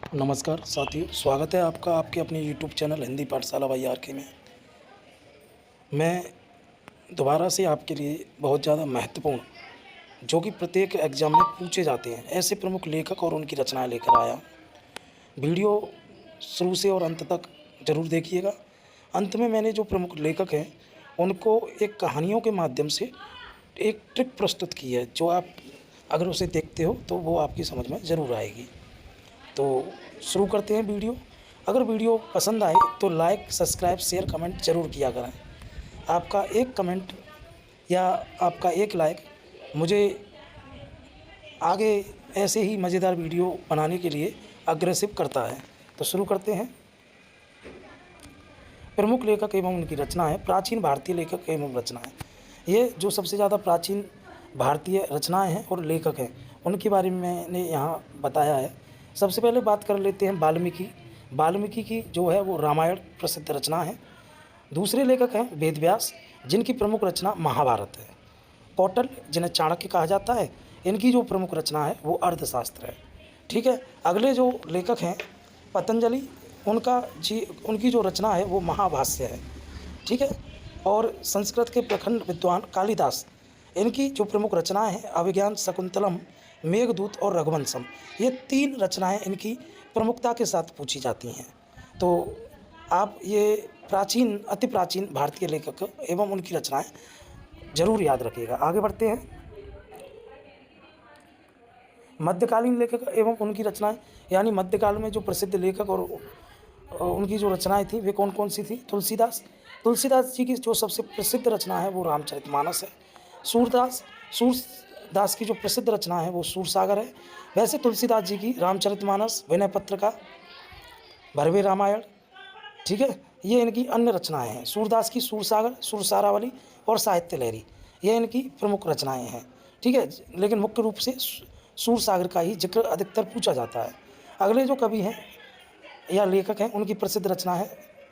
नमस्कार साथियों, स्वागत है आपका आपके अपने यूट्यूब चैनल हिंदी पाठशाला वाईआरके में। मैं दोबारा से आपके लिए बहुत ज़्यादा महत्वपूर्ण, जो कि प्रत्येक एग्ज़ाम में पूछे जाते हैं, ऐसे प्रमुख लेखक और उनकी रचनाएँ लेकर आया। वीडियो शुरू से और अंत तक ज़रूर देखिएगा। अंत में मैंने जो प्रमुख लेखक हैं, उनको एक कहानियों के माध्यम से एक ट्रिक प्रस्तुत की है, जो आप अगर उसे देखते हो तो वो आपकी समझ में ज़रूर आएगी। तो शुरू करते हैं वीडियो। अगर वीडियो पसंद आए तो लाइक, सब्सक्राइब, शेयर, कमेंट ज़रूर किया करें। आपका एक कमेंट या आपका एक लाइक मुझे आगे ऐसे ही मज़ेदार वीडियो बनाने के लिए अग्रेसिव करता है। तो शुरू करते हैं। प्रमुख लेखक एवं उनकी रचना है। प्राचीन भारतीय लेखक एवं रचनाएँ। ये जो सबसे ज़्यादा प्राचीन भारतीय रचनाएँ हैं और लेखक हैं, उनके बारे में मैंने यहाँ बताया है। सबसे पहले बात कर लेते हैं वाल्मीकि। वाल्मीकि की जो है वो रामायण प्रसिद्ध रचना है। दूसरे लेखक हैं वेदव्यास, जिनकी प्रमुख रचना महाभारत है। कौटिल्य, जिन्हें चाणक्य कहा जाता है, इनकी जो प्रमुख रचना है वो अर्थशास्त्र है। ठीक है। अगले जो लेखक हैं पतंजलि, उनकी जो रचना है वो महाभाष्य है। ठीक है। और संस्कृत के प्रखंड विद्वान कालिदास, इनकी जो प्रमुख रचनाएं हैं अभिज्ञान शकुंतलम, मेघदूत और रघुवंशम, ये 3 रचनाएं इनकी प्रमुखता के साथ पूछी जाती हैं। तो आप ये अति प्राचीन भारतीय लेखक एवं उनकी रचनाएं जरूर याद रखिएगा। आगे बढ़ते हैं। मध्यकालीन लेखक एवं उनकी रचनाएं, यानी मध्यकाल में जो प्रसिद्ध लेखक और उनकी जो रचनाएं थी वे कौन कौन सी थी। तुलसीदास जी की जो सबसे प्रसिद्ध रचना है वो रामचरितमानस है। सूरदास की जो प्रसिद्ध रचना है वो सूरसागर है। वैसे तुलसीदास जी की रामचरितमानस, विनय पत्रिका, भरवे रामायण, ठीक है, ये इनकी अन्य रचनाएं हैं। सूरदास की सूरसागर, सुरसारावली और साहित्य लहरी, ये इनकी प्रमुख रचनाएं हैं। ठीक है। लेकिन मुख्य रूप से सूरसागर का ही जिक्र अधिकतर पूछा जाता है। अगले जो कवि हैं या लेखक हैं, उनकी प्रसिद्ध रचना है,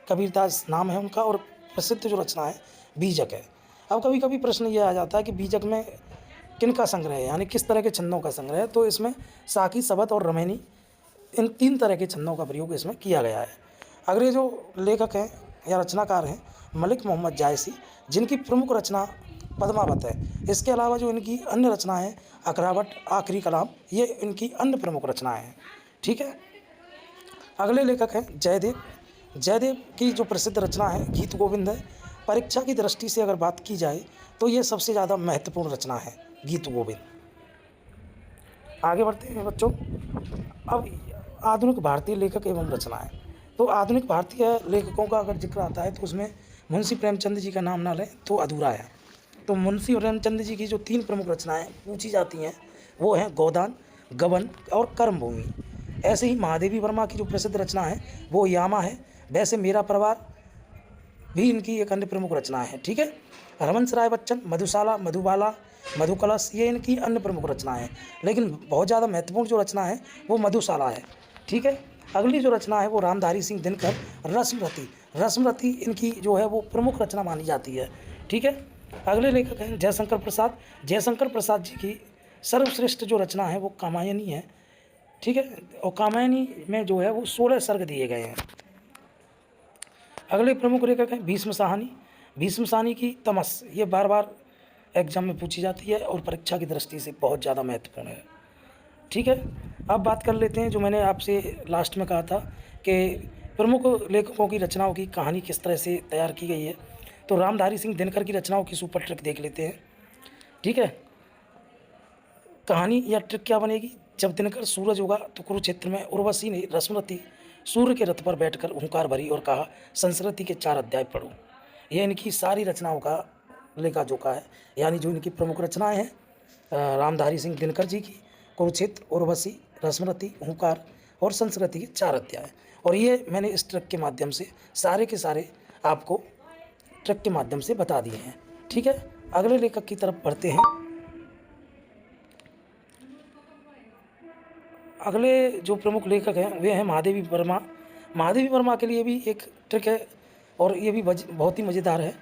कबीरदास नाम है उनका, और प्रसिद्ध जो रचना है बीजक है। अब कभी कभी प्रश्न ये आ जाता है कि बीजक में किन का संग्रह है, यानी किस तरह के छंदों का संग्रह है। तो इसमें साकी, शबद और रमैनी, इन 3 तरह के छंदों का प्रयोग इसमें किया गया है। अगले जो लेखक हैं या रचनाकार हैं मलिक मोहम्मद जायसी, जिनकी प्रमुख रचना पद्मावत है। इसके अलावा जो इनकी अन्य रचना है अकरावट, आखिरी कलाम, ये इनकी अन्य प्रमुख रचनाएं हैं। ठीक है। अगले लेखक हैं जयदेव। जयदेव की जो प्रसिद्ध रचना है गीत गोविंद है। परीक्षा की दृष्टि से अगर बात की जाए तो ये सबसे ज़्यादा महत्वपूर्ण रचना है, गीत गोविंद। आगे बढ़ते हैं बच्चों। अब आधुनिक भारतीय लेखक एवं रचनाएं। तो आधुनिक भारतीय लेखकों का अगर जिक्र आता है तो उसमें मुंशी प्रेमचंद जी का नाम ना लें तो अधूरा है। तो मुंशी प्रेमचंद जी की जो 3 प्रमुख रचनाएं पूछी जाती हैं वो हैं गोदान, गबन और कर्मभूमि। ऐसे ही महादेवी वर्मा की जो प्रसिद्ध रचना है वो यामा है। वैसे मेरा परिवार भी इनकी एक अन्य प्रमुख रचना है। ठीक है। हरवंश राय बच्चन, मधुशाला, मधुबाला, मधुकलश, ये इनकी अन्य प्रमुख रचनाएं हैं। लेकिन बहुत ज़्यादा महत्वपूर्ण जो रचना है वो मधुशाला है। ठीक है। अगली जो रचना है वो रामधारी सिंह दिनकर, रश्मरती। रश्मरती इनकी जो है वो प्रमुख रचना मानी जाती है। ठीक है। अगले लेखक हैं जयशंकर प्रसाद। जयशंकर प्रसाद जी की सर्वश्रेष्ठ जो रचना है वो कामायनी है। ठीक है। और कामायनी में जो है वो 16 सर्ग दिए गए हैं। अगले प्रमुख लेखक हैं भीष्म साहनी। भीष्म साहनी की तमस, ये बार बार एग्जाम में पूछी जाती है और परीक्षा की दृष्टि से बहुत ज़्यादा महत्वपूर्ण है। ठीक है। अब बात कर लेते हैं जो मैंने आपसे लास्ट में कहा था कि प्रमुख लेखकों की रचनाओं की कहानी किस तरह से तैयार की गई है। तो रामधारी सिंह दिनकर की रचनाओं की सुपर ट्रिक देख लेते हैं। ठीक है। कहानी या ट्रिक क्या बनेगी। जब दिनकर सूरज उगा तो कुरुक्षेत्र में उर्वशी ने रश्मरती सूर्य के रथ पर बैठकर हुंकार भरी और कहा संस्कृति के 4 अध्याय पढ़ो। यह इनकी सारी रचनाओं का लेखा जोखा है, यानी जो इनकी प्रमुख रचनाएं हैं रामधारी सिंह दिनकर जी की, कुरुक्षेत्र, उर्वशी, रश्मरती, हुंकार और संस्कृति के 4 अध्याय। और ये मैंने इस ट्रिक के माध्यम से सारे के सारे आपको ट्रिक के माध्यम से बता दिए हैं। ठीक है। अगले लेखक की तरफ बढ़ते हैं। अगले जो प्रमुख लेखक हैं वे हैं महादेवी वर्मा। महादेवी वर्मा के लिए भी एक ट्रिक है और ये भी बहुत ही मज़ेदार है।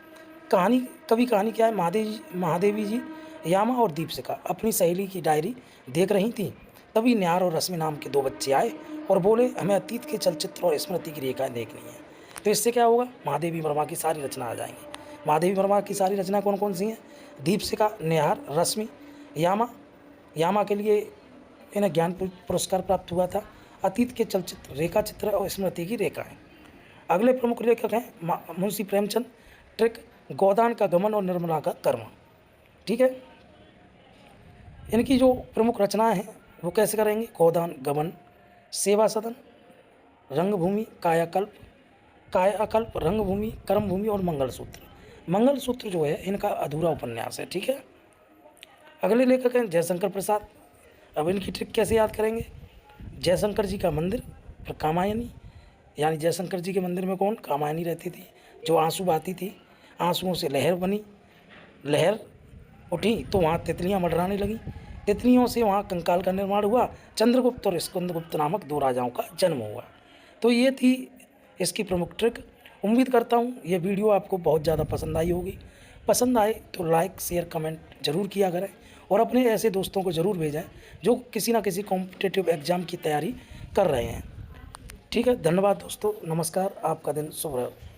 कहानी क्या है। महादेवी जी यामा और दीपशिखा अपनी सहेली की डायरी देख रही थी। तभी न्यार और रश्मि नाम के 2 बच्चे आए और बोले हमें अतीत के चलचित्र और स्मृति की रेखाएँ देखनी है। तो इससे क्या होगा, महादेवी वर्मा की सारी रचना आ जाएँगी। महादेवी वर्मा की सारी रचना कौन-कौन सी हैं? दीपशिखा, नेहार, रश्मि, यामा। यामा के लिए इन्हें ज्ञान पुरस्कार प्राप्त हुआ था। अतीत के चलचित्र, रेखा चित्र और स्मृति की रेखाएँ। अगले प्रमुख लेखक हैं मुंशी प्रेमचंद। ट्रिक, गोदान का गमन और निर्मला का कर्म। ठीक है, इनकी जो प्रमुख रचनाएं हैं वो कैसे करेंगे? गोदान, गमन, सेवा सदन, रंगभूमि, कायाकल्प, रंगभूमि, कर्मभूमि और मंगलसूत्र। मंगलसूत्र जो है इनका अधूरा उपन्यास है। ठीक है, अगले लेखक हैं जयशंकर प्रसाद। अब इनकी ट्रिक कैसे याद करेंगे? जयशंकर जी का मंदिर, फिर कामायनी, यानी जयशंकर जी के मंदिर में कौन? कामायनी रहती थी, जो आंसू बहाती थी, आंसुओं से लहर बनी, लहर उठी तो वहाँ तितलियाँ मंडराने लगीं, तितलियों से वहाँ कंकाल का निर्माण हुआ, चंद्रगुप्त और स्कंदगुप्त नामक 2 राजाओं का जन्म हुआ। तो ये थी इसकी प्रमुख ट्रिक। उम्मीद करता हूँ ये वीडियो आपको बहुत ज़्यादा पसंद आई होगी। पसंद आए तो लाइक, शेयर, कमेंट ज़रूर किया करें और अपने ऐसे दोस्तों को ज़रूर भेजें जो किसी न किसी कॉम्पिटिटिव एग्ज़ाम की तैयारी कर रहे हैं। ठीक है, धन्यवाद दोस्तों, नमस्कार, आपका दिन शुभ रहे।